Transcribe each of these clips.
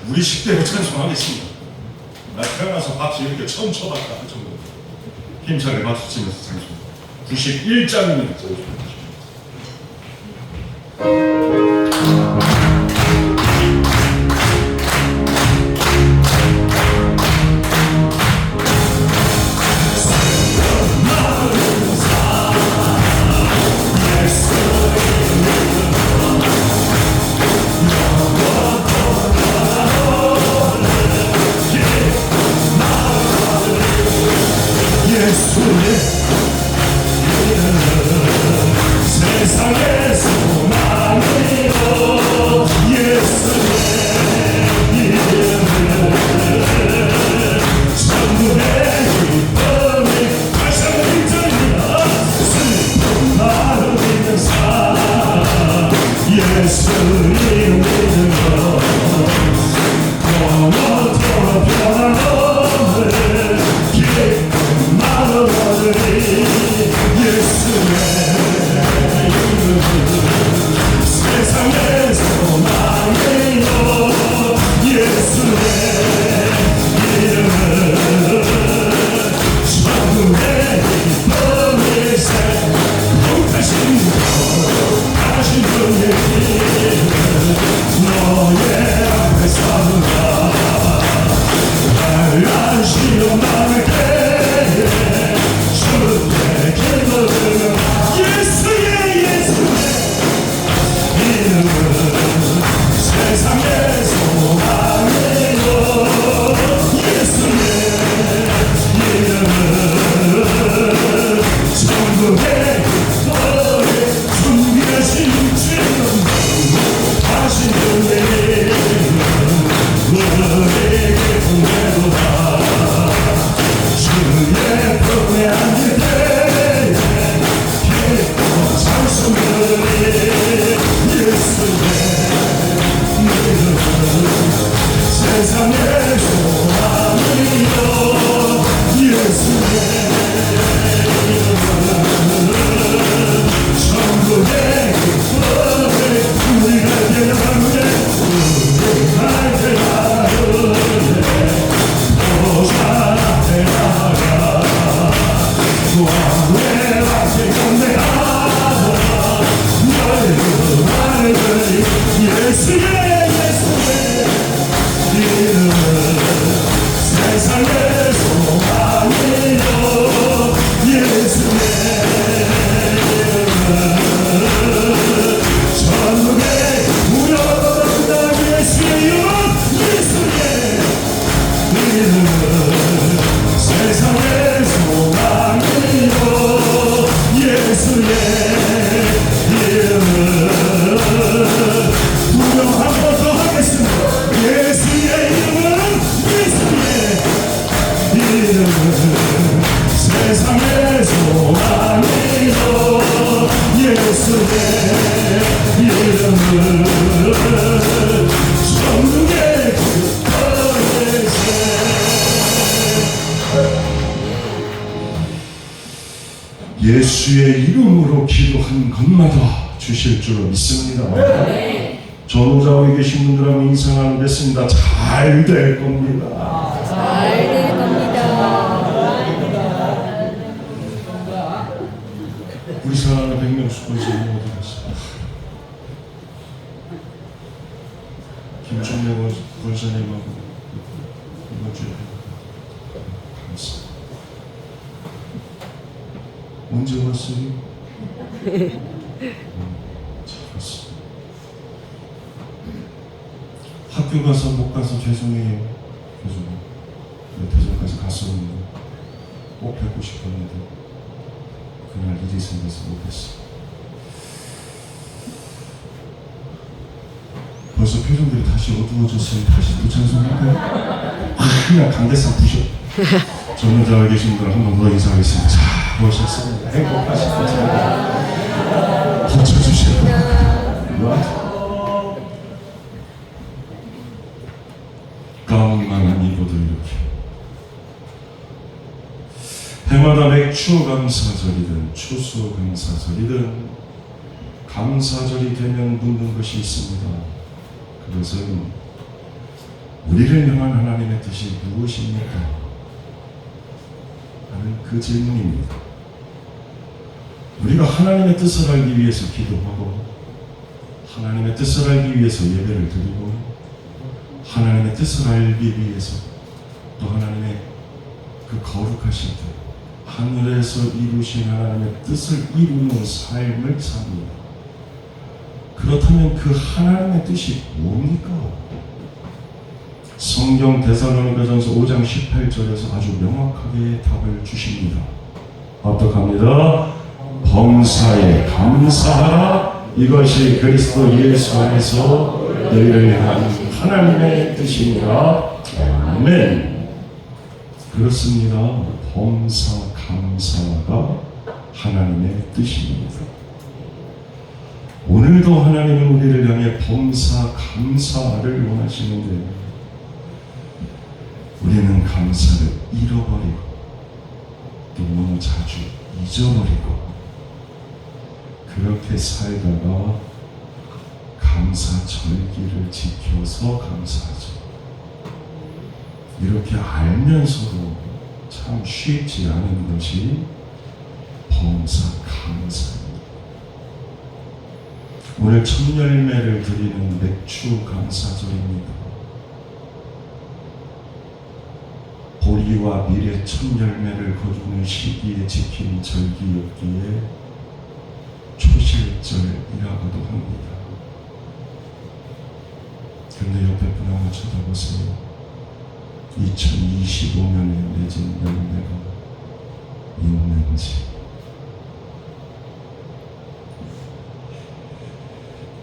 우리 10대로 찬송하겠습니다. 나 태어나서 박수 이렇게 처음 쳐봤다 그 정도. 힘차게 박수 치면서 찬송. 91장입니다. 예수의 이름으로 기도한 것마다 주실 줄 믿습니다. 전후좌우에 계신 분들하고 인상하는 됐습니다. 잘 될 겁니다. 잘 될 겁니다. 우리 사랑하는 백명수 권사님 어디 갔어요? 김종래 권사님하고 이번 주에 감사합니다. 언제 왔어요? 잘왔어. 학교 가서 못 가서 죄송해요. 죄송해요. 대전까지 갔었는데 꼭 뵙고 싶었는데 그날 일이 생겨서 못했어. 벌써 표정들이 다시 어두워졌어요. 다시 또 찬송할까요? 그냥 강대상 부셔. 전문자가 계신 분들 한 번 더 인사하겠습니다. 자, 멋있습니다. 행복하시고 버텨주시고 가운만한 이보도 이렇게 해마다 맥주 감사절이든 추수 감사절이든 감사절이 되면 묻는 것이 있습니다. 그것은 우리를 향한 하나님의 뜻이 무엇입니까? 하는 그 질문입니다. 우리가 하나님의 뜻을 알기 위해서 기도하고 하나님의 뜻을 알기 위해서 예배를 드리고 하나님의 뜻을 알기 위해서 또 하나님의 그 거룩하신 뜻, 하늘에서 이루신 하나님의 뜻을 이루는 삶을 삽니다. 그렇다면 그 하나님의 뜻이 뭡니까? 성경 데살로니가전서 5장 18절에서 아주 명확하게 답을 주십니다. 어떡합니다? 범사에 감사하라. 이것이 그리스도 예수 안에서 너희를 향한 하나님의 뜻입니다. 아멘. 그렇습니다. 범사 감사가 하나님의 뜻입니다. 오늘도 하나님은 우리를 향해 범사 감사를 원하시는데 우리는 감사를 잃어버리고 또 너무 자주 잊어버리고 그렇게 살다가 감사절기를 지켜서 감사하죠. 이렇게 알면서도 참 쉽지 않은 것이 범사 감사입니다. 오늘 첫 열매를 드리는 맥주 감사절입니다. 보리와 밀의 첫 열매를 거두는 시기에 지킨 절기였기에 초실절이라고도 합니다. 그런데 옆에 분 한번 쳐다보세요. 2025년에 맺은 열매가 있는지.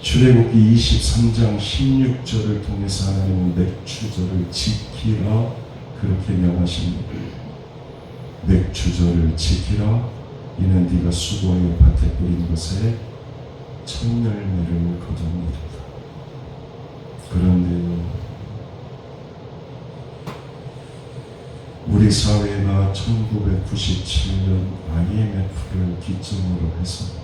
출애굽기 23장 16절을 통해서 하나님은 맥주절을 지키라 그렇게 명하십니다. 맥주절을 지키라. 이는 네가 수고하여 밭에 뿌린 것에 첫 열매를 거둡니다. 그런데요, 우리 사회가 1997년 IMF를 기점으로 해서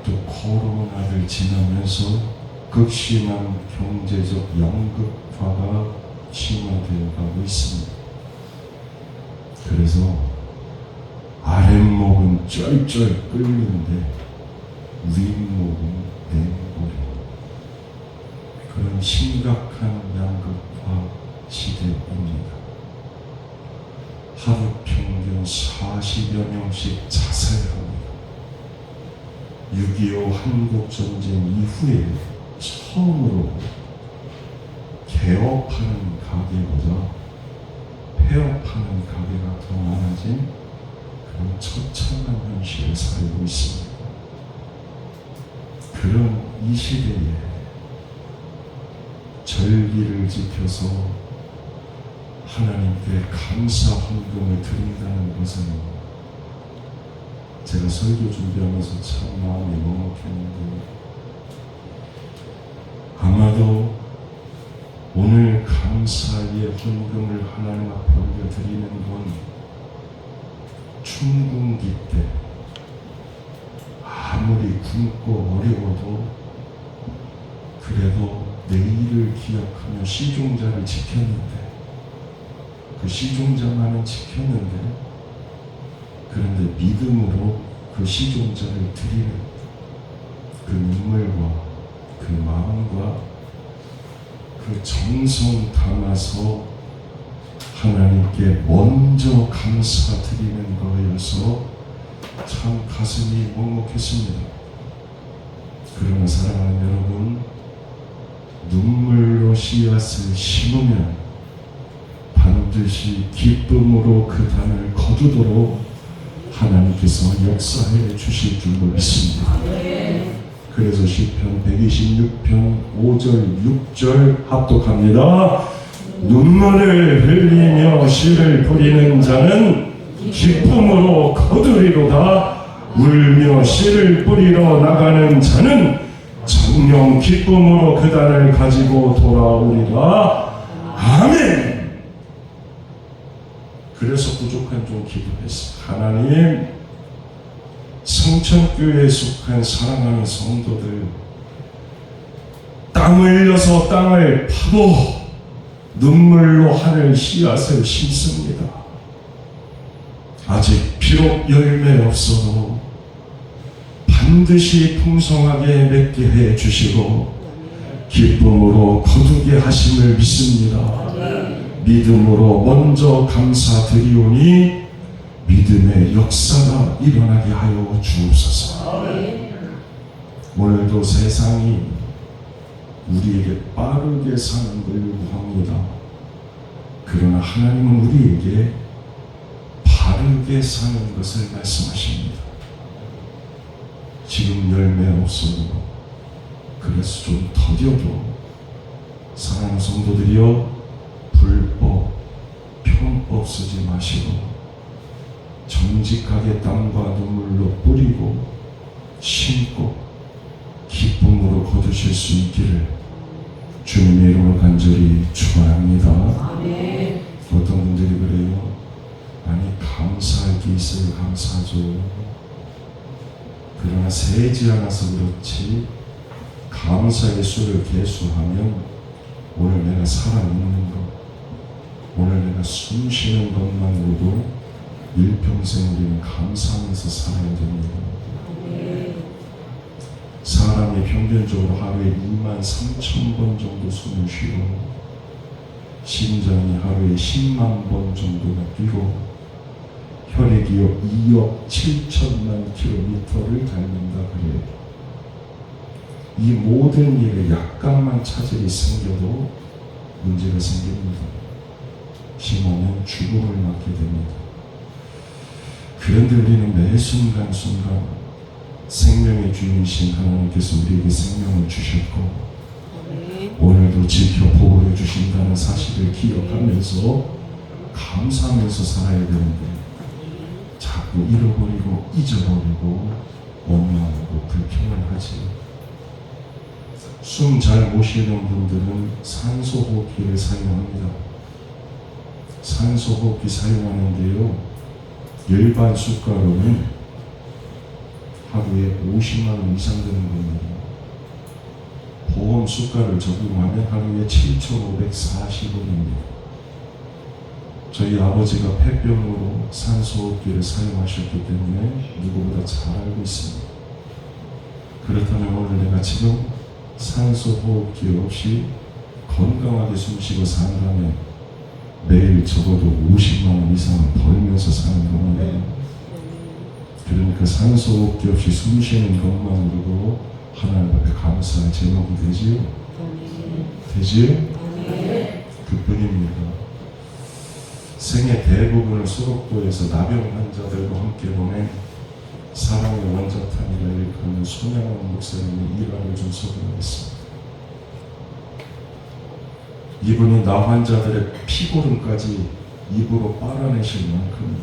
또 코로나를 지나면서 극심한 경제적 양극화가 심화되어 가고 있습니다. 그래서 아랫목은 쩔쩔 끓는데 윗목은 냉골이 그런 심각한 양극화 시대입니다. 하루 평균 40여 명씩 자살합니다. 6.25 한국전쟁 이후에 처음으로 개업하는 가게보다 폐업하는 가게가 더 많아진 그런 처참한 현실을 살고 있습니다. 그런 이 시대에 절기를 지켜서 하나님께 감사 헌금을 드린다는 것은 제가 설교 준비하면서 참 마음이 먹먹했는데 아마도 오늘 감사의 헌금을 하나님 앞에 올려드리는 건 춘궁기 때 아무리 굶고 어려워도 그래도 내일을 기억하며 시종자를 지켰는데 그 시종자만은 지켰는데 그런데 믿음으로 그 시종자를 드리는 그 눈물과 그 마음과 그 정성 담아서 하나님께 먼저 감사드리는 거여서 참 가슴이 먹먹했습니다. 그러나 사랑하는 여러분, 눈물로 씨앗을 심으면 반드시 기쁨으로 그 단을 거두도록 하나님께서 역사해 주실 줄로 믿습니다. 그래서 시편 126편 5절 6절 합독합니다. 눈물을 흘리며 씨를 뿌리는 자는 기쁨으로 거두리로다. 울며 씨를 뿌리러 나가는 자는 정녕 기쁨으로 그 단을 가지고 돌아오리라. 아멘. 그래서 부족한 좀 기도했어. 하나님, 성천교회에 속한 사랑하는 성도들 땀 흘려서 땅을 파고 눈물로 하늘 씨앗을 심습니다. 아직 비록 열매 없어도 반드시 풍성하게 맺게 해 주시고 기쁨으로 거두게 하심을 믿습니다. 믿음으로 먼저 감사드리오니 믿음의 역사가 일어나게 하여 주옵소서. 오늘도 세상이 우리에게 빠르게 사는 걸 요구합니다. 그러나 하나님은 우리에게 바르게 사는 것을 말씀하십니다. 지금 열매 없어도 그래서 좀 더뎌도 사랑하는 성도들이여 불법, 편법 쓰지 마시고 정직하게 땀과 눈물로 뿌리고 심고 기쁨으로 거두실 수 있기를 주님의 이름으로 간절히 축원합니다. 어떤 분들이 그래요. 아니 감사할 게 있어요. 감사하죠. 그러나 세지 않아서 그렇지 감사의 수를 계수하면 오늘 내가 살아있는 것, 오늘 내가 숨 쉬는 것만으로도 일평생 우리는 감사하면서 살아야 됩니다. 사람이 평균적으로 하루에 23,000번 정도 숨을 쉬고 심장이 하루에 10만 번 정도가 뛰고 혈액이 2억 7천만 킬로미터를 닳는다 그래요. 이 모든 일에 약간만 차질이 생겨도 문제가 생깁니다. 심하면 죽음을 맞게 됩니다. 그런데 우리는 매 순간순간 생명의 주인이신 하나님께서 우리에게 생명을 주셨고 오늘도 지켜 보호해 주신다는 사실을 기억하면서 감사하면서 살아야 되는데 자꾸 잃어버리고 잊어버리고 원망하고 불평을 하지. 숨 잘 못 쉬는 분들은 산소호흡기를 사용합니다. 산소호흡기 사용하는데요, 일반 수가로는 하루에 50만 원 이상 드는 겁니다. 보험 수가를 적용하면 하루에 7,540원입니다. 저희 아버지가 폐병으로 산소호흡기를 사용하셨기 때문에 누구보다 잘 알고 있습니다. 그렇다면 오늘 내가 지금 산소호흡기 없이 건강하게 숨쉬고 산다면 매일 적어도 50만 원 이상은 벌면서 사는 겁니다. 그러니까 산소호흡기 없이 숨쉬는 것만으로도 하나님 앞에 감사의 제목이 되지요? 되지요? 그뿐입니다. 생애 대부분을 수록도에서 나병 환자들과 함께 보낸 사랑의 원자탄이라 일컫는 손양원 목사님의 일화를 좀 소개하겠습니다. 이분이 나 환자들의 피고름까지 입으로 빨아내실 만큼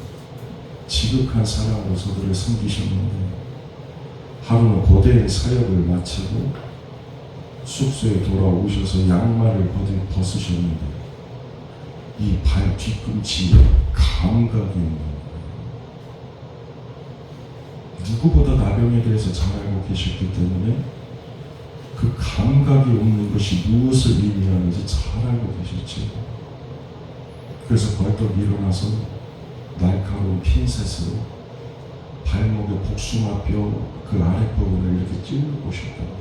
지극한 사랑으로 저들을 섬기셨는데 하루는 고된 사역을 마치고 숙소에 돌아오셔서 양말을 벗으셨는데 이 발 뒤꿈치에 감각이 있는 거예요. 누구보다 나병에 대해서 잘 알고 계셨기 때문에 그 감각이 없는 것이 무엇을 의미하는지 잘 알고 계셨죠. 그래서 벌떡 일어나서 날카로운 핀셋으로 발목의 복숭아뼈 그 아랫부분을 이렇게 찔러 보셨답니다.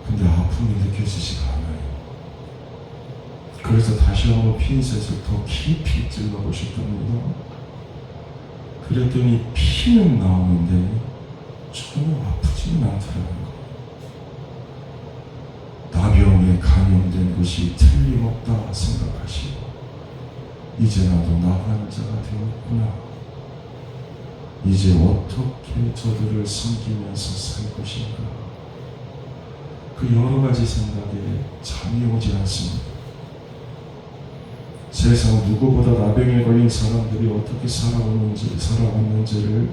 근데 아픔이 느껴지지가 않아요. 그래서 다시 한번 핀셋을 더 깊이 찔러 보셨답니다. 그랬더니 피는 나오는데 전혀 아프지는 않더라는 거예요. 나병에 감염된 것이 틀림없다 생각하시고 이제 나도 나 환자가 되었구나. 이제 어떻게 저들을 섬기면서 살 것인가. 그 여러 가지 생각에 잠이 오지 않습니다. 세상 누구보다 나병에 걸린 사람들이 어떻게 살아왔는지를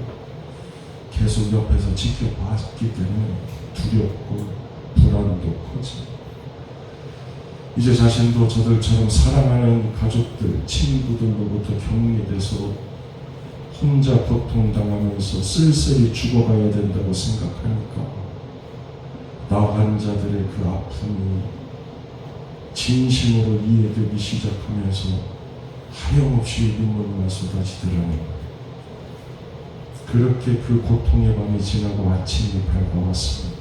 계속 옆에서 지켜봤기 때문에 두렵고 불안도 커지고 이제 자신도 저들처럼 사랑하는 가족들, 친구들로부터 격리돼서 혼자 고통당하면서 쓸쓸히 죽어가야 된다고 생각하니까 나간 자들의 그 아픔이 진심으로 이해되기 시작하면서 하염없이 눈물만 쏟아지더라는 거예요. 그렇게 그 고통의 밤이 지나고 아침이 밝아왔습니다.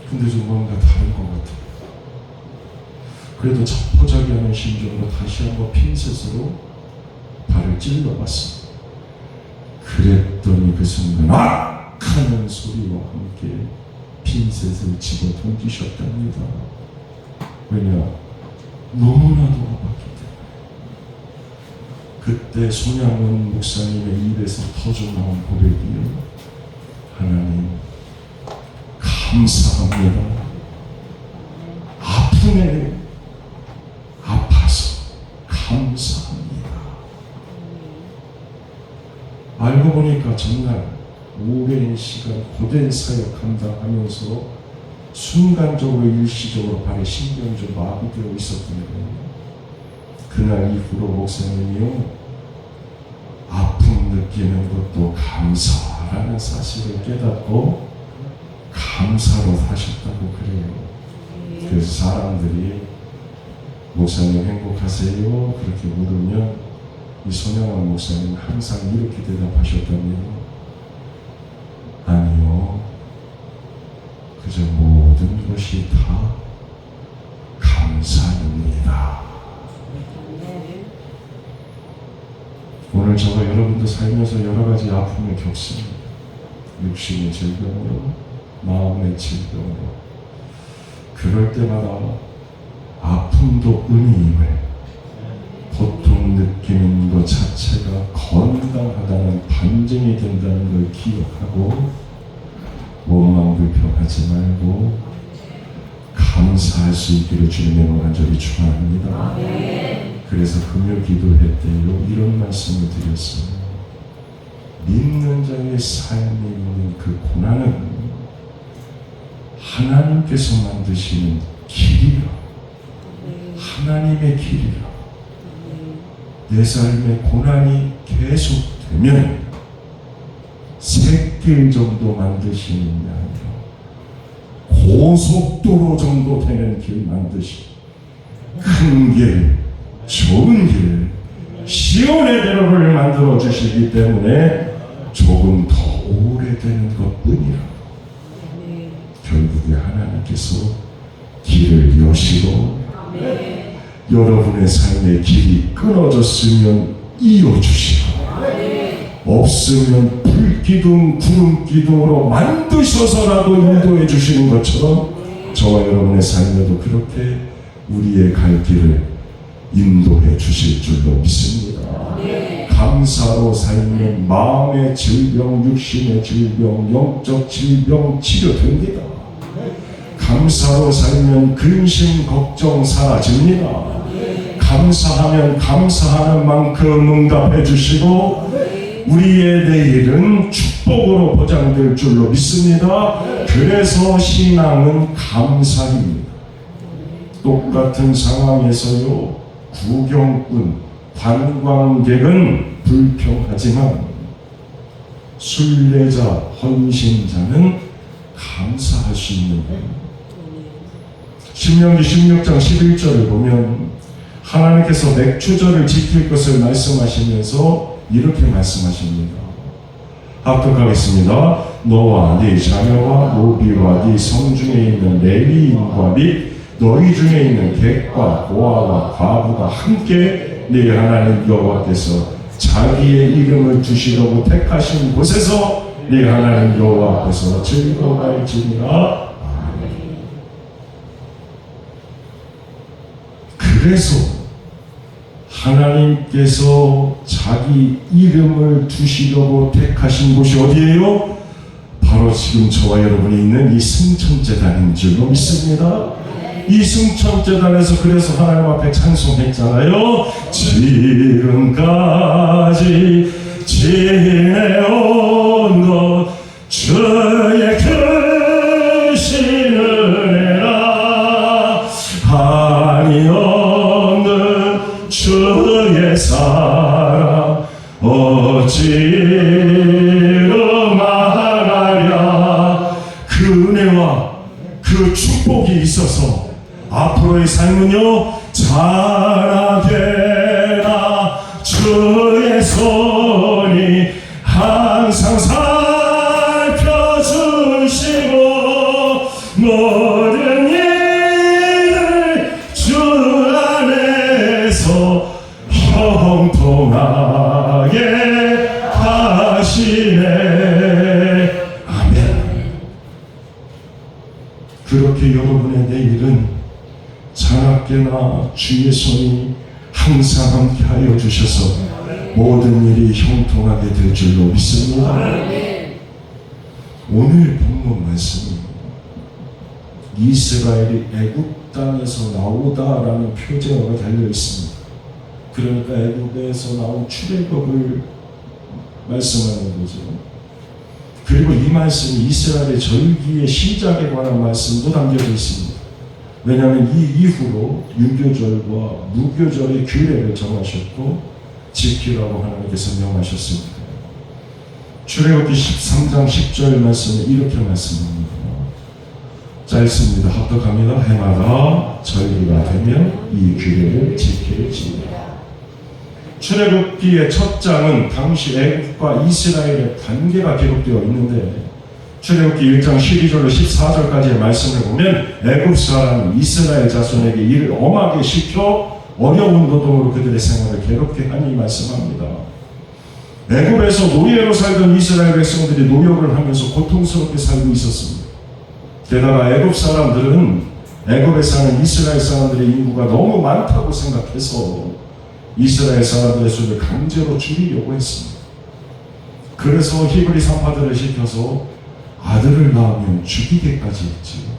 근데 좀 뭔가 다른 것 같아요. 그래도 자포자기 하는 심정으로 다시 한번 핀셋으로 발을 찔러봤습니다. 그랬더니 그 순간 악! 하는 소리와 함께 핀셋을 집어 던지셨답니다. 왜냐? 너무나도 아팠기 때문에. 그때 손양원 목사님의 입에서 터져나온 고백이요, 하나님 감사합니다. 아픔에 아파서 감사합니다. 알고 보니까 정말 오랜 시간 고된 사역 감당하면서 순간적으로 일시적으로 발에 신경이 좀 마비되어 있었던 거예요. 그날 이후로 목사님이요, 아픔 느끼는 것도 감사라는 사실을 깨닫고 감사로 사셨다고 그래요. 그래서 사람들이 목사님 행복하세요? 그렇게 물으면 이 손양원 목사님 항상 이렇게 대답하셨다면, 아니요, 그저 모든 것이 다 감사입니다. 오늘 저와 여러분도 살면서 여러 가지 아픔을 겪습니다. 육신의 질병으로, 마음의 질병으로. 그럴 때마다 아픔도 은혜임을, 고통 느끼는 것 자체가 건강하다는 반증이 된다는 걸 기억하고 몸만 불평하지 말고 감사할 수 있기를 주님의 간절히 축원합니다. 그래서 금요 기도회 때요 이런 말씀을 드렸어요. 믿는 자의 삶에 있는 그 고난은 하나님께서 만드시는 길이라, 하나님의 길이라. 내 삶의 고난이 계속되면 샛길 정도 만드시는 게 아니라 고속도로 정도 되는 길 만드시, 큰 길, 좋은 길, 시온의 대로를 만들어 주시기 때문에 조금 더 오래되는 것뿐이라. 결국에 하나님께서 길을 여시고 여러분의 삶의 길이 끊어졌으면 이어주시고 없으면 불기둥 구름기둥으로 만드셔서라도 인도해 주시는 것처럼 저와 여러분의 삶에도 그렇게 우리의 갈 길을 인도해 주실 줄로 믿습니다. 감사로 살면 마음의 질병, 육신의 질병, 영적 질병 치료됩니다. 감사로 살면 근심, 걱정 사라집니다. 감사하면 감사하는 만큼 응답해 주시고 우리의 내일은 축복으로 보장될 줄로 믿습니다. 그래서 신앙은 감사입니다. 똑같은 상황에서요, 구경꾼, 관광객은 불평하지만 순례자, 헌신자는 감사할 수 있는 거예요. 신명기 16장 11절을 보면 하나님께서 맥주절을 지킬 것을 말씀하시면서 이렇게 말씀하십니다. 합독하겠습니다. 너와 네 자녀와 노비와 네 성중에 있는 레위인과 및 너희 중에 있는 객과 고아와 과부가 함께 네 하나님 여호와께서 자기의 이름을 두시려고 택하신 곳에서 네 하나님 여호와 앞에서 즐거워할지니라. 그래서 하나님께서 자기 이름을 두시려고 택하신 곳이 어디예요? 바로 지금 저와 여러분이 있는 이 승천재단인 줄로 믿습니다. 이 승천재단에서 그래서 하나님 앞에 찬송했잖아요. 지금까지 지내온 것 주의 크신 은혜라, 한이 없는 주의 사랑 어찌로 말하랴. 그 은혜와 앞으로의 삶은요 자라게나 주의 손이 항상 살펴주시고 모든 일을 주 안에서 형통하게 하시네. 아멘. 그렇게 여러분의 내일은 자라게나 주의 손이 항상 함께하여 주셔서 모든 일이 형통하게 될 줄로 믿습니다. 오늘 본문 말씀이 이스라엘이 애굽 땅에서 나오다라는 표제어가 달려 있습니다. 그러니까 애굽에서 나온 출애굽을 말씀하는 거죠. 그리고 이 말씀이 이스라엘의 절기의 시작에 관한 말씀도 담겨져 있습니다. 왜냐하면 이 이후로 유교절과 무교절의 규례를 정하셨고 지키라고 하나님께서 명하셨습니다. 출애굽기 13장 10절 말씀에 이렇게 말씀합니다. 짧습니다. 합독합니다. 해마다 절기가 되면 이 규례를 지킬지니라. 출애굽기의 첫 장은 당시 애굽과 이스라엘의 관계가 기록되어 있는데 출애굽기 1장 12절로 14절까지의 말씀을 보면 애굽 사람이 이스라엘 자손에게 이를 엄하게 시켜 어려운 노동으로 그들의 생활을 괴롭게 하니 말씀합니다. 애굽에서 노예로 살던 이스라엘 백성들이 노역을 하면서 고통스럽게 살고 있었습니다. 게다가 애굽 사람들은 애굽에 사는 이스라엘 사람들의 인구가 너무 많다고 생각해서 이스라엘 사람들의 수를 강제로 줄이려고 했습니다. 그래서 히브리 산파들을 시켜서 아들을 낳으면 죽이게까지 했지요.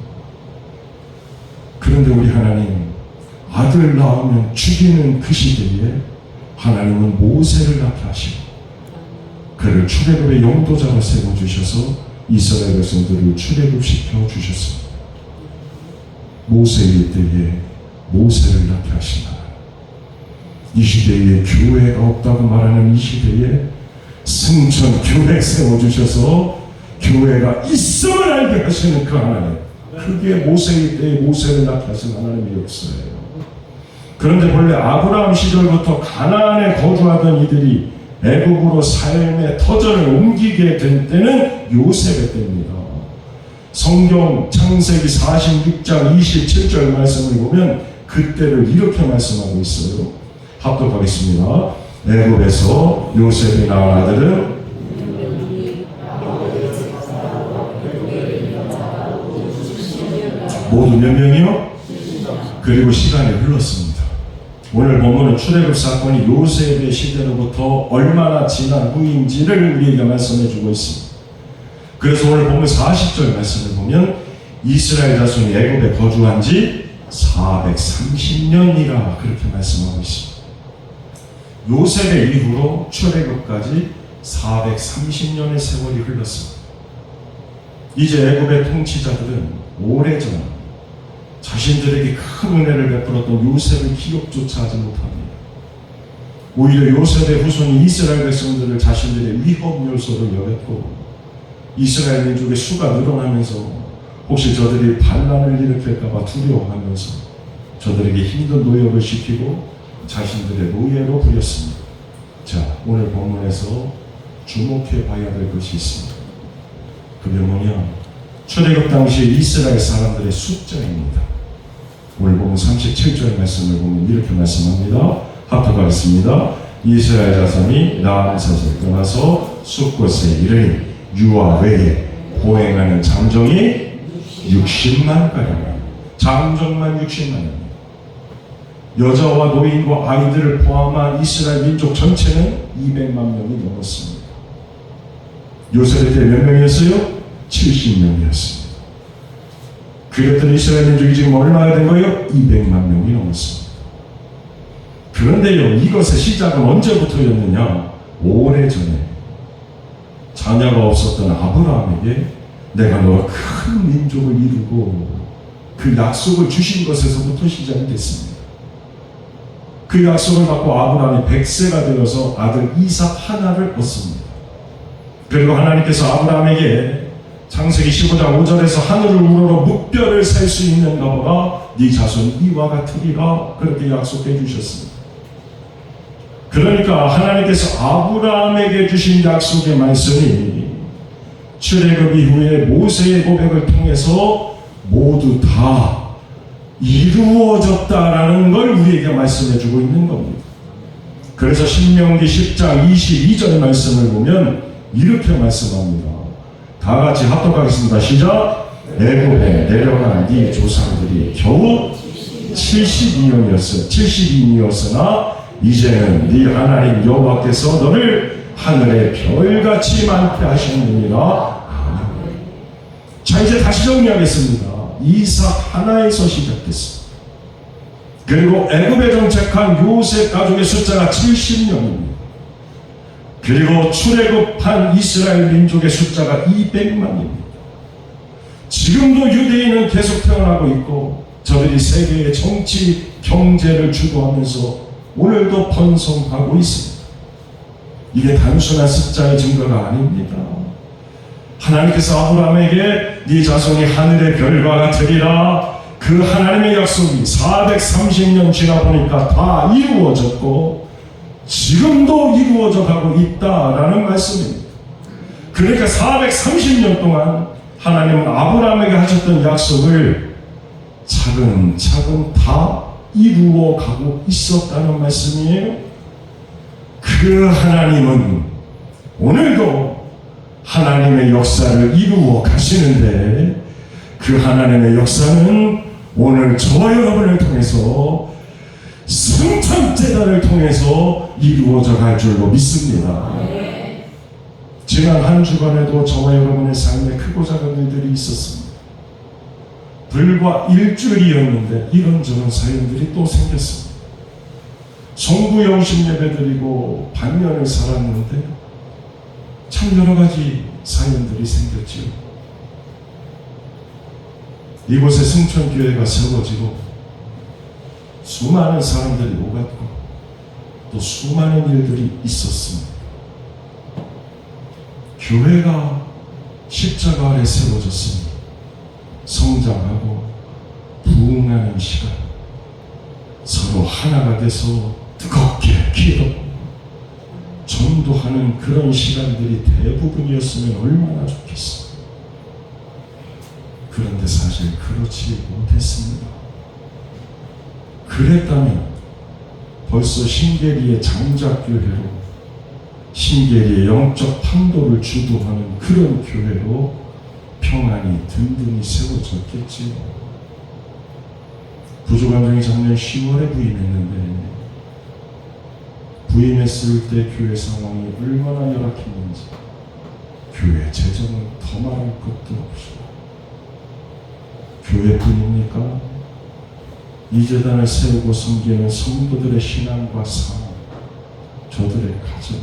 그런데 우리 하나님 아들 낳으면 죽이는 그 시대에 하나님은 모세를 낳게 하시고 그를 출애굽의 용도자로 세워주셔서 이스라엘 백성들을 출애굽시켜 주셨습니다. 모세의 때에 모세를 낳게 하신 하나님. 이 시대에 교회가 없다고 말하는 이 시대에 승천 교회 세워주셔서 교회가 있음을 알게 하시는 그 하나님. 그게 모세의 때에 모세를 낳게 하신 하나님의 역사예요. 그런데 본래 아브라함 시절부터 가나안에 거주하던 이들이 애굽으로 삶의 터전을 옮기게 된 때는 요셉의 때입니다. 성경 창세기 46장 27절 말씀을 보면 그때를 이렇게 말씀하고 있어요. 합독하겠습니다. 애굽에서 요셉이 낳은 아들은 모두 몇 명이요? 그리고 시간이 흘렀습니다. 오늘 본문은 출애굽 사건이 요셉의 시대로부터 얼마나 지난 후인지를 우리에게 말씀해 주고 있습니다. 그래서 오늘 본문 40절 말씀을 보면 이스라엘 자손이 애굽에 거주한 지 430년이라 그렇게 말씀하고 있습니다. 요셉의 이후로 출애굽까지 430년의 세월이 흘렀습니다. 이제 애굽의 통치자들은 오래전 자신들에게 큰 은혜를 베풀었던 요셉을 기억조차 하지 못합니다. 오히려 요셉의 후손이 이스라엘 백성들을 자신들의 위협 요소로 여겼고 이스라엘 민족의 수가 늘어나면서 혹시 저들이 반란을 일으킬까봐 두려워하면서 저들에게 힘든 노역을 시키고 자신들의 노예로 부렸습니다. 자, 오늘 본문에서 주목해 봐야 될 것이 있습니다. 그게 뭐냐? 출애굽 당시 이스라엘 사람들의 숫자입니다. 오늘 보면 37절 말씀을 보면 이렇게 말씀합니다. 합독하겠습니다. 이스라엘 자손이 라암셋을 떠나서 숫곳에 이르니 유아 외에 보행하는 장정이 60만 가량. 장정만 60만입니다. 여자와 노인과 아이들을 포함한 이스라엘 민족 전체는 200만 명이 넘었습니다. 요셉의 때 몇 명이었어요? 70명이었습니다. 그랬더니 이스라엘 민족이 지금 얼마나 된 거예요? 200만 명이 넘었습니다. 그런데요, 이것의 시작은 언제부터였느냐? 오래전에 자녀가 없었던 아브라함에게 내가 너와 큰 민족을 이루고 그 약속을 주신 것에서부터 시작이 됐습니다. 그 약속을 받고 아브라함이 100세가 되어서 아들 이삭 하나를 얻습니다. 그리고 하나님께서 아브라함에게 창세기 15장 5절에서 하늘을 우러러 묵별을 셀 수 있는가 보라 네 자손 이와 같으리라 그렇게 약속해 주셨습니다. 그러니까 하나님께서 아브라함에게 주신 약속의 말씀이 출애굽 이후에 모세의 고백을 통해서 모두 다 이루어졌다라는 걸 우리에게 말씀해 주고 있는 겁니다. 그래서 신명기 10장 22절 말씀을 보면 이렇게 말씀합니다. 다 같이 합독하겠습니다. 시작. 애굽에 내려간 네 조상들이 겨우 72인이었으나 이제는 네 하나님 여호와께서 너를 하늘의 별같이 많게 하셨느니라. 자, 이제 다시 정리하겠습니다. 이삭 하나에서 시작됐습니다. 그리고 애굽에 정착한 요셉 가족의 숫자가 70명입니다. 그리고 출애굽한 이스라엘 민족의 숫자가 200만입니다. 지금도 유대인은 계속 태어나고 있고 저들이 세계의 정치, 경제를 주도하면서 오늘도 번성하고 있습니다. 이게 단순한 숫자의 증거가 아닙니다. 하나님께서 아브라함에게 네 자손이 하늘의 별과 같으리라 그 하나님의 약속이 430년 지나 보니까 다 이루어졌고 지금도 이루어져 가고 있다라는 말씀입니다. 그러니까 430년 동안 하나님은 아브라함에게 하셨던 약속을 차근차근 다 이루어 가고 있었다는 말씀이에요. 그 하나님은 오늘도 하나님의 역사를 이루어 가시는데 그 하나님의 역사는 오늘 저와 여러분을 통해서 성탄제단을 통해서 이루어져 갈 줄로 믿습니다. 지난 한 주간에도 저와 여러분의 삶에 크고 작은 일들이 있었습니다. 불과 일주일이었는데 이런저런 사연들이 또 생겼습니다. 송구 영신 예배드리고 반년을 살았는데 참 여러 가지 사연들이 생겼지요. 이곳에 승천교회가 세워지고 수많은 사람들이 오갔고 또 수많은 일들이 있었습니다. 교회가 십자가 아래 세워졌습니다. 성장하고 부흥하는 시간, 서로 하나가 돼서 뜨겁게 기도하고 전도하는 그런 시간들이 대부분이었으면 얼마나 좋겠어요. 그런데 사실 그렇지 못했습니다. 그랬다면 벌써 신계리의 장작교회로 신계리의 영적 판도를 주도하는 그런 교회로 평안히 든든히 세워졌겠지요. 부족한정이 작년 10월에 부임했는데 부임했을 때 교회 상황이 얼마나 열악했는지 교회 재정은 더 말할 것도 없이 교회뿐입니까? 이 재단을 세우고 섬기는 성도들의 신앙과 삶, 저들의 가정,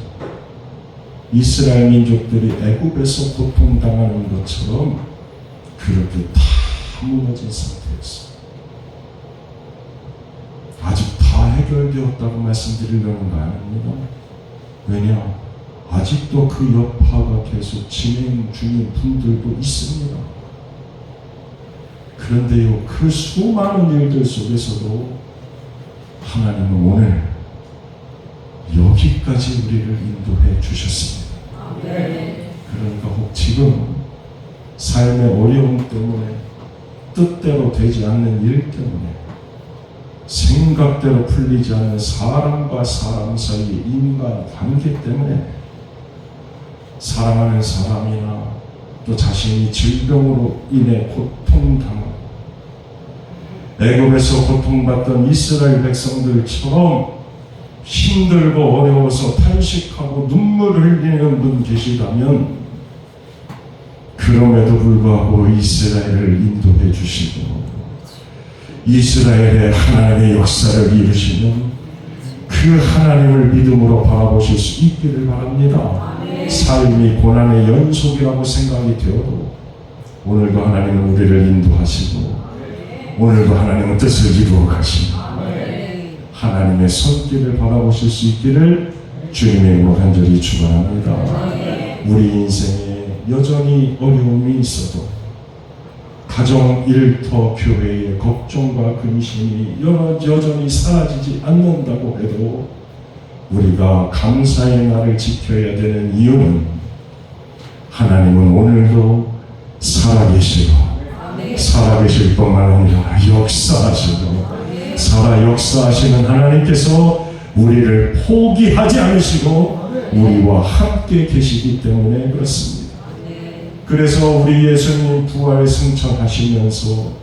이스라엘 민족들이 애굽에서 고통당하는 것처럼 그렇게 다 무너진 상태였어요. 아직 다 해결되었다고 말씀드리려는 거 아닙니다. 왜냐? 아직도 그 여파가 계속 진행 중인 분들도 있습니다. 그런데요, 그 수많은 일들 속에서도 하나님은 오늘 여기까지 우리를 인도해 주셨습니다. 그러니까 혹 지금 삶의 어려움 때문에 뜻대로 되지 않는 일 때문에 생각대로 풀리지 않는 사람과 사람 사이의 인간 관계 때문에 사랑하는 사람이나 또 자신이 질병으로 인해 고통당하고 애굽에서 고통받던 이스라엘 백성들처럼 힘들고 어려워서 탄식하고 눈물을 흘리는 분 계시다면 그럼에도 불구하고 이스라엘을 인도해 주시고 이스라엘의 하나님의 역사를 이루시는 그 하나님을 믿음으로 바라보실 수 있기를 바랍니다. 삶이 고난의 연속이라고 생각이 되어도 오늘도 하나님은 우리를 인도하시고 오늘도 하나님은 뜻을 이루어 가시고 하나님의 손길을 바라보실 수 있기를 주님의 이름으로 간절히 축원합니다. 우리 인생의 여전히 어려움이 있어도 가정, 일터, 교회의 걱정과 근심이 여전히 사라지지 않는다고 해도 우리가 감사의 날을 지켜야 되는 이유는 하나님은 오늘도 살아계시고 살아계실 뿐만 아니라 역사하시고 역사하시는 하나님께서 우리를 포기하지 않으시고 우리와 함께 계시기 때문에 그렇습니다. 그래서 우리 예수님 부활 승천하시면서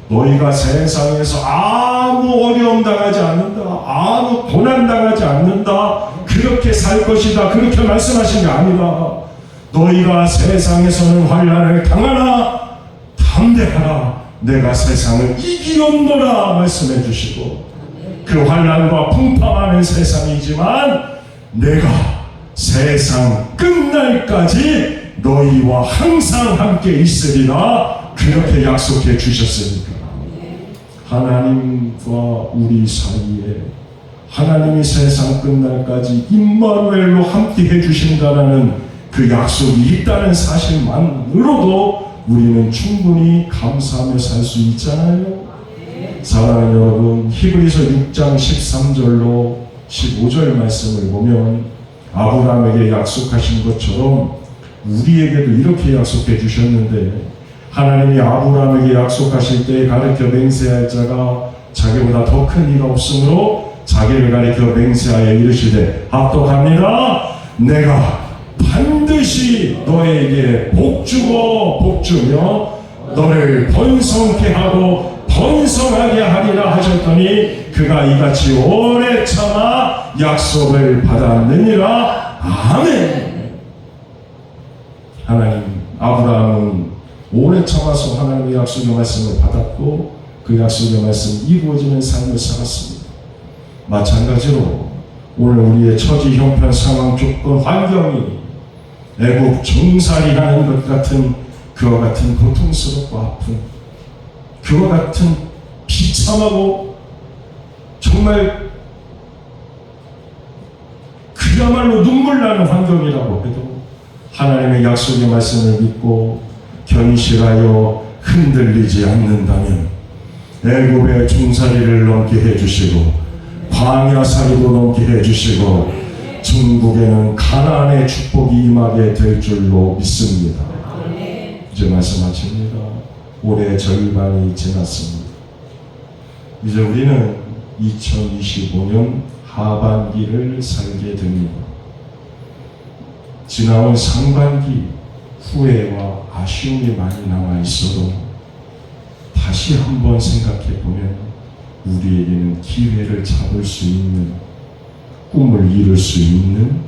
너희가 세상에서 아무 어려움 당하지 않는다, 아무 고난 당하지 않는다, 그렇게 살 것이다, 그렇게 말씀하신 게 아니라 너희가 세상에서는 환난을 당하나 담대하라, 내가 세상을 이기었노라 말씀해 주시고, 그 환난과 풍파많은 세상이지만 내가 세상 끝날까지 너희와 항상 함께 있으리라, 그렇게 약속해 주셨으니까 하나님과 우리 사이에 하나님이 세상 끝날까지 임마누엘로 함께 해주신다는 그 약속이 있다는 사실만으로도 우리는 충분히 감사하며 살 수 있잖아요. 사랑하는 여러분, 히브리서 6장 13절로 15절 말씀을 보면 아브라함에게 약속하신 것처럼 우리에게도 이렇게 약속해 주셨는데, 하나님이 아브라함에게 약속하실 때 가르쳐 맹세할 자가 자기보다 더 큰 이가 없으므로 자기를 가리켜 맹세하여 이르시되 합독합니다. 내가 반드시 너에게 복주며 너를 번성케 하고 번성하게 하리라 하셨더니 그가 이같이 오래 참아 약속을 받았느니라. 아멘. 하나님, 아브라함은 오래 참아서 하나님의 약속의 말씀을 받았고 그 약속의 말씀이 이루어지는 삶을 살았습니다. 마찬가지로 오늘 우리의 처지, 형편, 상황, 조건, 환경이 애국 종살이라는 것 같은 그와 같은 고통스럽고 아픈, 그와 같은 비참하고 정말 그야말로 눈물 나는 환경이라고 해도 하나님의 약속의 말씀을 믿고 견실하여 흔들리지 않는다면 애굽의 종살이를 넘게 해주시고 광야살이도 넘게 해주시고 중국에는 가나안의 축복이 임하게 될 줄로 믿습니다. 이제 말씀하십니다. 올해 절반이 지났습니다. 이제 우리는 2025년 하반기를 살게 됩니다. 지나온 상반기 후회와 아쉬움이 많이 남아 있어도 다시 한번 생각해 보면 우리에게는 기회를 잡을 수 있는, 꿈을 이룰 수 있는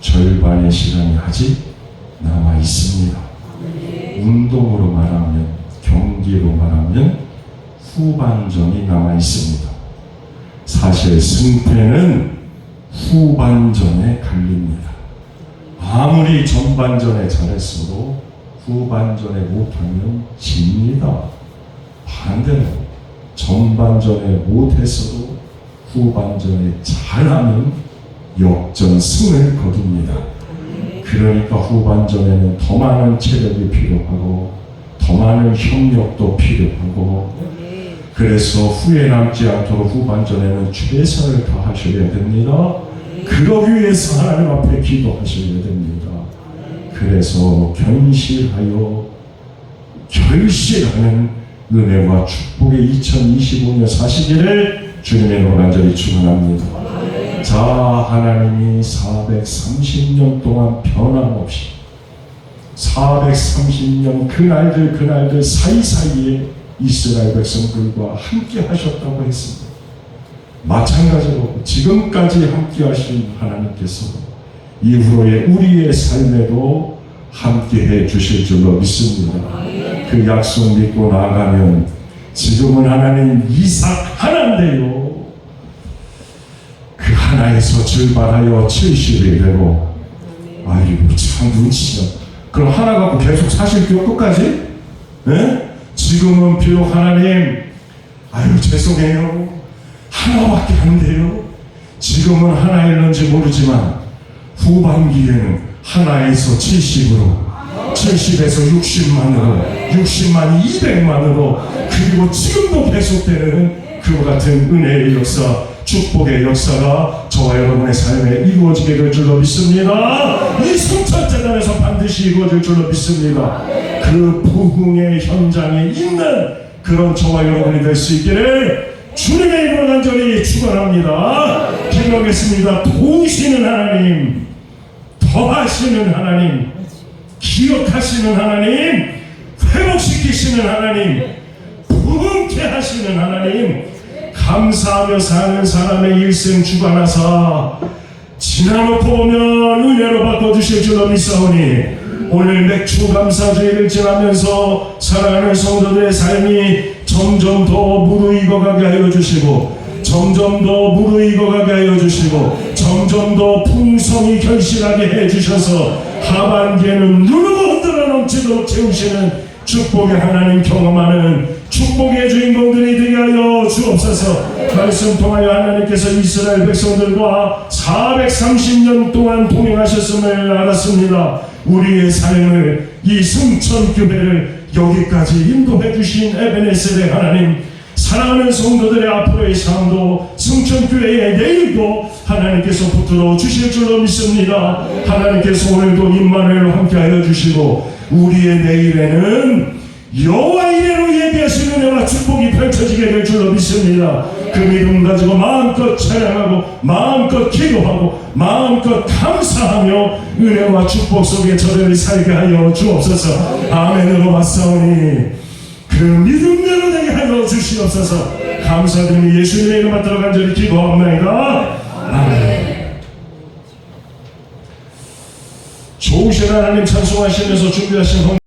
절반의 시간이 아직 남아 있습니다. 운동으로 말하면, 경기로 말하면 후반전이 남아 있습니다. 사실 승패는 후반전에 갈립니다. 아무리 전반전에 잘했어도 후반전에 못하면 집니다. 반대로 전반전에 못했어도 후반전에 잘하면 역전승을 거둡니다. 그러니까 후반전에는 더 많은 체력이 필요하고 더 많은 협력도 필요하고, 그래서 후회 남지 않도록 후반전에는 최선을 다하셔야 됩니다. 그러기 위해서 하나님 앞에 기도하셔야 됩니다. 그래서 견실하여 결실하는 은혜와 축복의 2025년 사시기를 주님의 이름으로 간절히 축원합니다. 자, 하나님이 430년 동안 변함없이 430년 그날들 사이사이에 이스라엘 백성들과 함께 하셨다고 했습니다. 마찬가지로 지금까지 함께 하신 하나님께서 이후로의 우리의 삶에도 함께 해 주실 줄로 믿습니다. 그 약속 믿고 나아가면 지금은 하나님 이삭 하나인데요, 그 하나에서 출발하여 70이 되고, 아이고 참 눈치가, 그럼 하나 갖고 계속 사실게요 끝까지? 네? 지금은 비록 하나님 아유 죄송해요 하나밖에 안 돼요, 지금은 하나였는지 모르지만 후반기에는 하나에서 70으로 70에서 60만으로, 60만이 200만으로, 그리고 지금도 계속되는 그와 같은 은혜의 역사, 축복의 역사가 저와 여러분의 삶에 이루어지게 될 줄로 믿습니다. 이 성찬재단에서 반드시 이루어질 줄로 믿습니다. 그 부흥의 현장에 있는 그런 저와 여러분이 될 수 있기를 주님의 이름으로 간절히 축원합니다. 기도하겠습니다. 도우시는 하나님, 더하시는 하나님, 기억하시는 하나님, 회복시키시는 하나님, 부흥케 하시는 하나님, 감사하며 사는 사람의 일생 주관하사 지나놓고 보면 은혜로 바꿔주실 줄로 믿사오니 오늘 맥주 감사주의를 지나면서 사랑하는 성도들의 삶이 점점 더 무르익어가게 하여 주시고, 점점 더 무르익어가게 하여 주시고, 점점 더 풍성히 결실하게 해주셔서 하반기에는 누르고 흔들어 넘치도록 채우시는 축복의 하나님 경험하는 축복의 주인공들이 되게 하여 주옵소서. 말씀 통하여 하나님께서 이스라엘 백성들과 430년 동안 동행하셨음을 알았습니다. 우리의 삶을, 이 승천교회를 여기까지 인도해 주신 에베네셀의 하나님, 사랑하는 성도들의 앞으로의 삶도, 승천교회의 내일도 하나님께서 붙들어 주실 줄로 믿습니다. 하나님께서 오늘도 임마누엘로 함께하여 주시고 우리의 내일에는 여호와 이레로 예비하신 은혜와 축복이 펼쳐지게 될 줄로 믿습니다. 그 믿음 가지고 마음껏 찬양하고 마음껏 기도하고 마음껏 감사하며 은혜와 축복 속에 저들을 살게 하여 주옵소서. 아멘으로 맞사오니 그 믿음대로 되게 하여 주시옵소서. 감사드리며 예수님의 이름 받들어 간절히 기도합니다. 아멘. 좋으신 하나님 찬송하시면서 준비하신